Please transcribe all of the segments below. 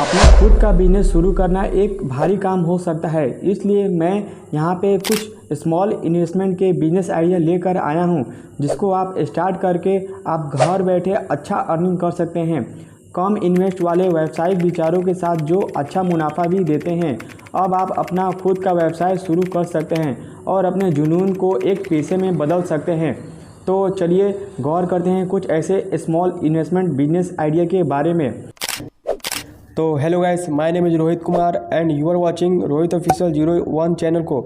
अपना खुद का बिजनेस शुरू करना एक भारी काम हो सकता है, इसलिए मैं यहाँ पे कुछ स्मॉल इन्वेस्टमेंट के बिजनेस आइडिया लेकर आया हूँ जिसको आप स्टार्ट करके आप घर बैठे अच्छा अर्निंग कर सकते हैं। कम इन्वेस्ट वाले व्यावसायिक विचारों के साथ जो अच्छा मुनाफा भी देते हैं। अब आप अपना खुद का व्यवसाय शुरू कर सकते हैं और अपने जुनून को एक पेशे में बदल सकते हैं। तो चलिए गौर करते हैं कुछ ऐसे स्मॉल इन्वेस्टमेंट बिजनेस आइडिया के बारे में। तो hello guys, my name is Rohit Kumar and you are watching Rohit official 01 channel को।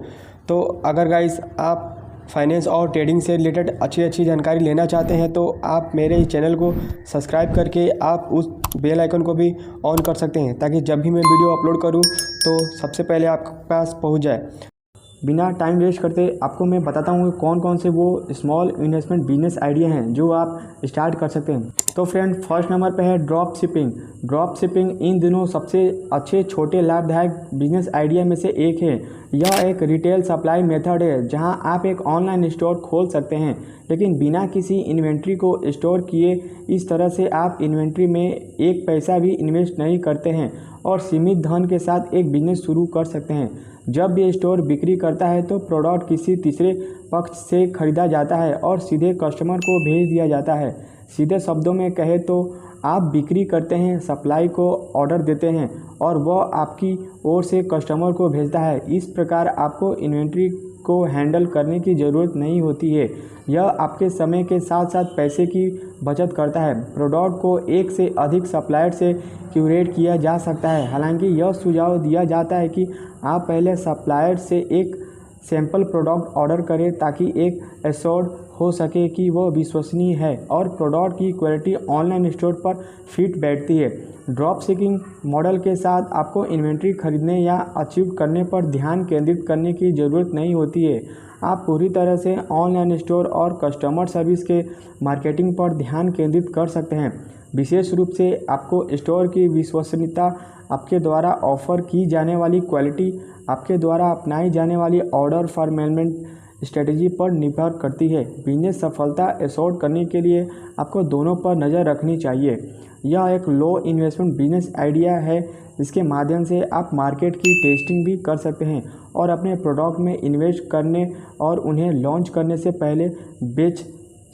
तो अगर गाइस आप फाइनेंस और ट्रेडिंग से रिलेटेड अच्छी जानकारी लेना चाहते हैं तो आप मेरे इस चैनल को सब्सक्राइब करके आप उस बेल आइकन को भी ऑन कर सकते हैं ताकि जब भी मैं वीडियो अपलोड करूं तो सबसे पहले आपके पास पहुंच जाए। बिना टाइम वेस्ट करते आपको मैं बताता हूँ कौन कौन से वो स्मॉल इन्वेस्टमेंट बिजनेस आइडिया हैं जो आप स्टार्ट कर सकते हैं। तो फ्रेंड, फर्स्ट नंबर पे है drop shipping. Drop shipping in दिनों सबसे अच्छे छोटे लाभदायक बिजनेस आइडिया में से एक है। यह एक रिटेल सप्लाई मेथड है जहां आप एक ऑनलाइन स्टोर खोल सकते हैं, लेकिन बिना किसी इन्वेंट्री को स्टोर किए। इस तरह से आप इन्वेंट्री में एक पैसा भी इन्वेस्ट नहीं करते हैं और सीमित धन के साथ एक बिजनेस शुरू कर सकते हैं। जब भी स्टोर बिक्री करता है तो प्रोडक्ट किसी तीसरे पक्ष से खरीदा जाता है और सीधे कस्टमर को भेज दिया जाता है। सीधे शब्दों में कहें तो आप बिक्री करते हैं, सप्लाई को ऑर्डर देते हैं और वह आपकी ओर से कस्टमर को भेजता है। इस प्रकार आपको इन्वेंट्री को हैंडल करने की ज़रूरत नहीं होती है। यह आपके समय के साथ साथ पैसे की बचत करता है। प्रोडक्ट को एक से अधिक सप्लायर से क्यूरेट किया जा सकता है। हालांकि यह सुझाव दिया जाता है कि आप पहले सप्लायर से एक सैंपल प्रोडक्ट ऑर्डर करें ताकि एक एश्योर्ड हो सके कि वह विश्वसनीय है और प्रोडक्ट की क्वालिटी ऑनलाइन स्टोर पर फिट बैठती है। ड्रॉप शिपिंग मॉडल के साथ आपको इन्वेंट्री खरीदने या अचीव करने पर ध्यान केंद्रित करने की ज़रूरत नहीं होती है। आप पूरी तरह से ऑनलाइन स्टोर और कस्टमर सर्विस के मार्केटिंग पर ध्यान केंद्रित कर सकते हैं। विशेष रूप से आपको स्टोर की विश्वसनीयता, आपके द्वारा ऑफर की जाने वाली क्वालिटी, आपके द्वारा अपनाई जाने वाली ऑर्डर फॉरमेलमेंट स्ट्रेटजी पर निर्भर करती है। बिजनेस सफलता एश्योर करने के लिए आपको दोनों पर नज़र रखनी चाहिए। यह एक लो इन्वेस्टमेंट बिजनेस आइडिया है जिसके माध्यम से आप मार्केट की टेस्टिंग भी कर सकते हैं और अपने प्रोडक्ट में इन्वेस्ट करने और उन्हें लॉन्च करने से पहले बेच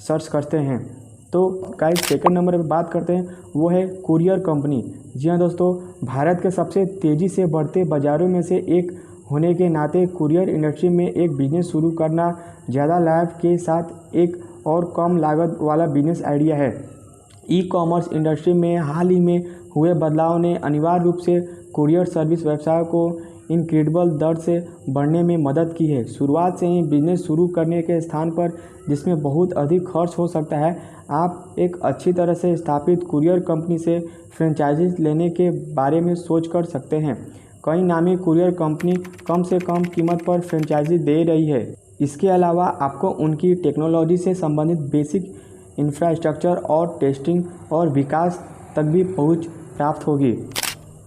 सर्च करते हैं। तो गाइस, सेकंड नंबर पर बात करते हैं, वो है कुरियर कंपनी। जी हाँ दोस्तों, भारत के सबसे तेज़ी से बढ़ते बाज़ारों में से एक होने के नाते कुरियर इंडस्ट्री में एक बिज़नेस शुरू करना ज़्यादा लाभ के साथ एक और कम लागत वाला बिजनेस आइडिया है। ई कॉमर्स इंडस्ट्री में हाल ही में हुए बदलाव ने अनिवार्य रूप से कुरियर सर्विस व्यवसाय को इनक्रेडिबल दर से बढ़ने में मदद की है। शुरुआत से ही बिजनेस शुरू करने के स्थान पर जिसमें बहुत अधिक खर्च हो सकता है, आप एक अच्छी तरह से स्थापित कुरियर कंपनी से फ्रेंचाइजीज लेने के बारे में सोच कर सकते हैं। कई नामी कुरियर कंपनी कम से कम कीमत पर फ्रेंचाइजी दे रही है। इसके अलावा आपको उनकी टेक्नोलॉजी से संबंधित बेसिक इंफ्रास्ट्रक्चर और टेस्टिंग और विकास तक भी पहुंच प्राप्त होगी।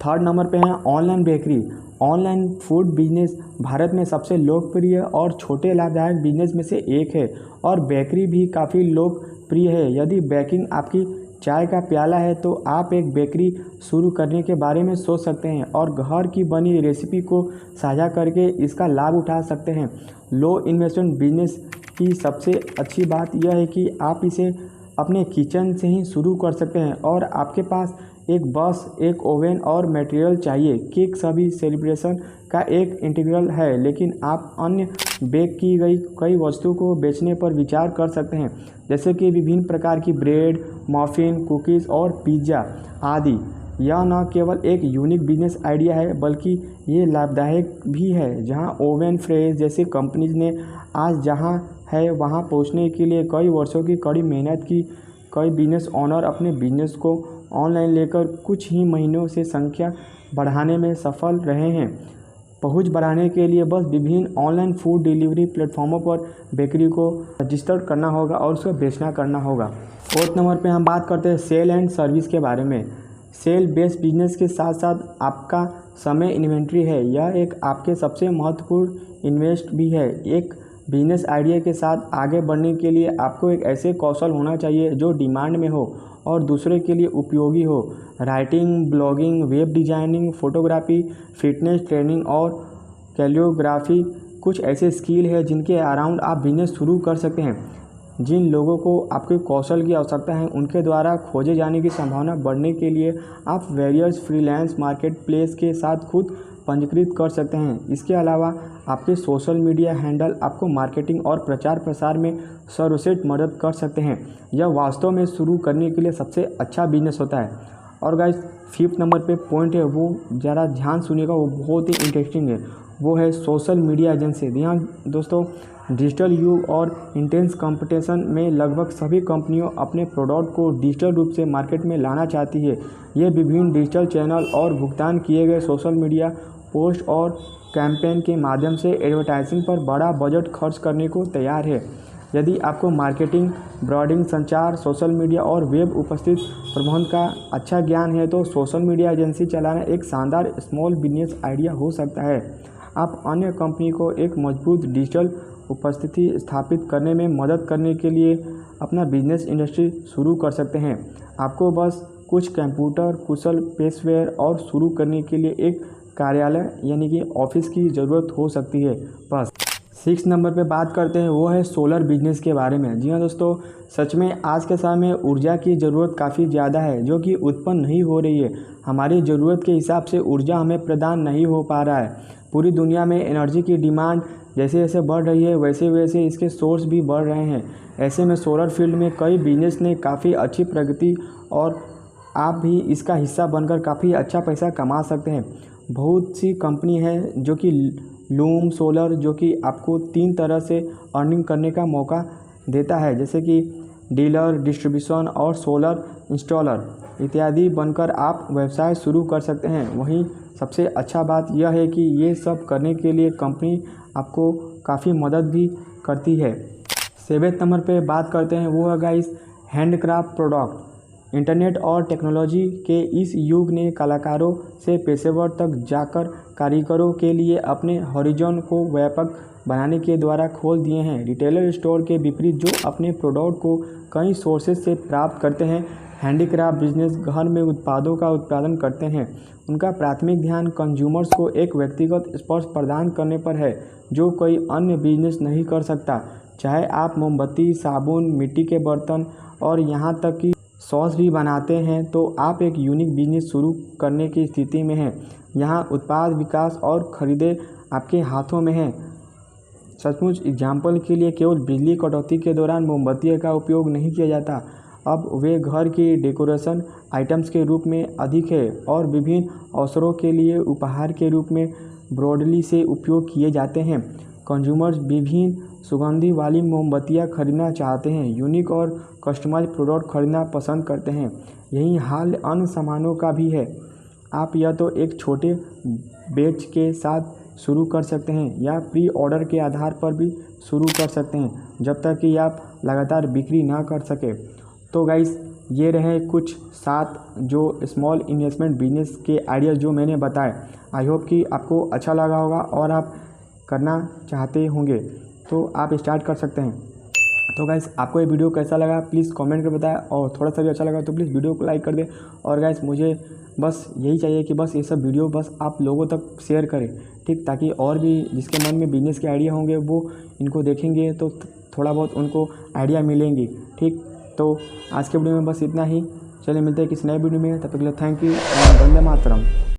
थर्ड नंबर पे है online bakery. Online food business Bharat में सबसे लोकप्रिय और छोटे लाभदायक बिजनेस में से एक है और बेकरी भी काफ़ी लोकप्रिय है। यदि बेकिंग आपकी चाय का प्याला है तो आप एक बेकरी शुरू करने के बारे में सोच सकते हैं और घर की बनी रेसिपी को साझा करके इसका लाभ उठा सकते हैं। लो इन्वेस्टमेंट बिजनेस की सबसे अच्छी बात यह है कि आप इसे अपने किचन से ही शुरू कर सकते हैं और आपके पास एक ओवन और मटेरियल चाहिए। केक सभी सेलिब्रेशन का एक इंटीग्रल है, लेकिन आप अन्य बेक की गई कई वस्तुओं को बेचने पर विचार कर सकते हैं, जैसे कि विभिन्न प्रकार की ब्रेड, मफ़िन, कुकीज़ और पिज़्ज़ा आदि। यह न केवल एक यूनिक बिजनेस आइडिया है बल्कि ये लाभदायक भी है। जहां ओवन फ्रेश जैसी कंपनीज ने आज जहां है वहां पहुंचने के लिए कई वर्षों की कड़ी मेहनत की, कई बिजनेस ओनर अपने बिजनेस को ऑनलाइन लेकर कुछ ही महीनों से संख्या बढ़ाने में सफल रहे हैं। पहुंच बढ़ाने के लिए बस विभिन्न ऑनलाइन फूड डिलीवरी प्लेटफॉर्मों पर बेकरी को रजिस्टर करना होगा और उसको बेचना करना होगा। फोर्थ नंबर पे हम बात करते हैं सेल एंड सर्विस के बारे में। सेल बेस्ड बिजनेस के साथ साथ आपका समय इन्वेंट्री है। यह एक आपके सबसे महत्वपूर्ण इन्वेस्ट भी है। एक बिजनेस आइडिया के साथ आगे बढ़ने के लिए आपको एक ऐसे कौशल होना चाहिए जो डिमांड में हो और दूसरे के लिए उपयोगी हो। Writing, blogging, web designing, photography, fitness training और कैलियोग्राफी कुछ ऐसे स्किल है जिनके अराउंड आप बिजनेस शुरू कर सकते हैं। जिन लोगों को आपके कौशल की आवश्यकता है उनके द्वारा खोजे जाने की संभावना बढ़ने के लिए आप वेरियस फ्रीलांस मार्केट प्लेस के साथ खुद पंजीकृत कर सकते हैं। इसके अलावा आपके सोशल मीडिया हैंडल आपको मार्केटिंग और प्रचार प्रसार में सर्वश्रेष्ठ मदद कर सकते हैं। यह वास्तव में शुरू करने के लिए सबसे अच्छा बिजनेस होता है। और गाइस 5th नंबर पे पॉइंट है, वो ज़रा ध्यान सुनिएगा, वो बहुत ही इंटरेस्टिंग है। वो है सोशल मीडिया एजेंसी। ध्यान दोस्तों, डिजिटल युग और इंटेंस कंपटीशन में लगभग सभी कंपनियों अपने प्रोडक्ट को डिजिटल रूप से मार्केट में लाना चाहती है। ये विभिन्न डिजिटल चैनल और भुगतान किए गए सोशल मीडिया पोस्ट और कैंपेन के माध्यम से एडवर्टाइजिंग पर बड़ा बजट खर्च करने को तैयार है। यदि आपको मार्केटिंग, ब्रांडिंग, संचार, सोशल मीडिया और वेब उपस्थित प्रबंधन का अच्छा ज्ञान है तो सोशल मीडिया एजेंसी चलाना एक शानदार स्मॉल बिजनेस आइडिया हो सकता है। आप अन्य कंपनी को एक मजबूत डिजिटल उपस्थिति स्थापित करने में मदद करने के लिए अपना बिजनेस इंडस्ट्री शुरू कर सकते हैं। आपको बस कुछ कंप्यूटर कुशल पेशेवर और शुरू करने के लिए एक कार्यालय यानी कि ऑफिस की ज़रूरत हो सकती है बस। 6 नंबर पे बात करते हैं, वो है सोलर बिजनेस के बारे में। जी हाँ दोस्तों, सच में आज के समय में ऊर्जा की ज़रूरत काफ़ी ज़्यादा है जो कि उत्पन्न नहीं हो रही है। हमारी ज़रूरत के हिसाब से ऊर्जा हमें प्रदान नहीं हो पा रहा है। पूरी दुनिया में एनर्जी की डिमांड जैसे जैसे बढ़ रही है वैसे वैसे इसके सोर्स भी बढ़ रहे हैं। ऐसे में सोलर फील्ड में कई बिजनेस ने काफ़ी अच्छी प्रगति और आप भी इसका हिस्सा बनकर काफ़ी अच्छा पैसा कमा सकते हैं। बहुत सी कंपनी है जो कि लूम सोलर जो कि आपको 3 तरह से अर्निंग करने का मौका देता है, जैसे कि डीलर, डिस्ट्रीब्यूशन और सोलर इंस्टॉलर इत्यादि बनकर आप व्यवसाय शुरू कर सकते हैं। वहीं सबसे अच्छा बात यह है कि ये सब करने के लिए कंपनी आपको काफ़ी मदद भी करती है। 7 नंबर पे बात करते हैं, वो है गाइस हैंडक्राफ्ट प्रोडक्ट। इंटरनेट और टेक्नोलॉजी के इस युग ने कलाकारों से पेशेवर तक जाकर कारीगरों के लिए अपने हॉरिजॉन को व्यापक बनाने के द्वारा खोल दिए हैं। रिटेलर स्टोर के विपरीत जो अपने प्रोडक्ट को कई सोर्सेज से प्राप्त करते हैं, हैंडीक्राफ्ट बिजनेस घर में उत्पादों का उत्पादन करते हैं। उनका प्राथमिक ध्यान कंज्यूमर्स को एक व्यक्तिगत स्पर्श प्रदान करने पर है जो कोई अन्य बिजनेस नहीं कर सकता। चाहे आप मोमबत्ती, साबुन, मिट्टी के बर्तन और यहाँ तक कि सॉस भी बनाते हैं तो आप एक यूनिक बिजनेस शुरू करने की स्थिति में हैं। यहाँ उत्पाद विकास और खरीदे आपके हाथों में है। सचमुच एग्जाम्पल के लिए केवल बिजली कटौती के दौरान मोमबत्ती का उपयोग नहीं किया जाता, अब वे घर की डेकोरेशन आइटम्स के रूप में अधिक है और विभिन्न अवसरों के लिए उपहार के रूप में ब्रॉडली से उपयोग किए जाते हैं। कंज्यूमर्स विभिन्न सुगंधी वाली मोमबत्तियाँ खरीदना चाहते हैं, यूनिक और कस्टमाइज प्रोडक्ट खरीदना पसंद करते हैं। यही हाल अन्य सामानों का भी है। आप या तो एक छोटे बैच के साथ शुरू कर सकते हैं या प्री ऑर्डर के आधार पर भी शुरू कर सकते हैं जब तक कि आप लगातार बिक्री ना कर सके। तो गाइस, ये रहे कुछ 7 जो स्मॉल इन्वेस्टमेंट बिजनेस के आइडियाज़ जो मैंने बताए। आई होप कि आपको अच्छा लगा होगा और आप करना चाहते होंगे तो आप स्टार्ट कर सकते हैं। तो गाइस, आपको ये वीडियो कैसा लगा प्लीज़ कमेंट कर बताएं और थोड़ा सा भी अच्छा लगा तो प्लीज़ वीडियो को लाइक कर दें। और गाइस, मुझे बस यही चाहिए कि बस ये सब वीडियो बस आप लोगों तक शेयर करें, ठीक, ताकि और भी जिसके मन में बिजनेस के आइडिया होंगे वो इनको देखेंगे तो थोड़ा बहुत उनको आइडिया मिलेंगी, ठीक। तो आज के वीडियो में बस इतना ही। चलिए मिलते हैं किसी नए वीडियो में, तब तक के लिए thank you and Vande Mataram.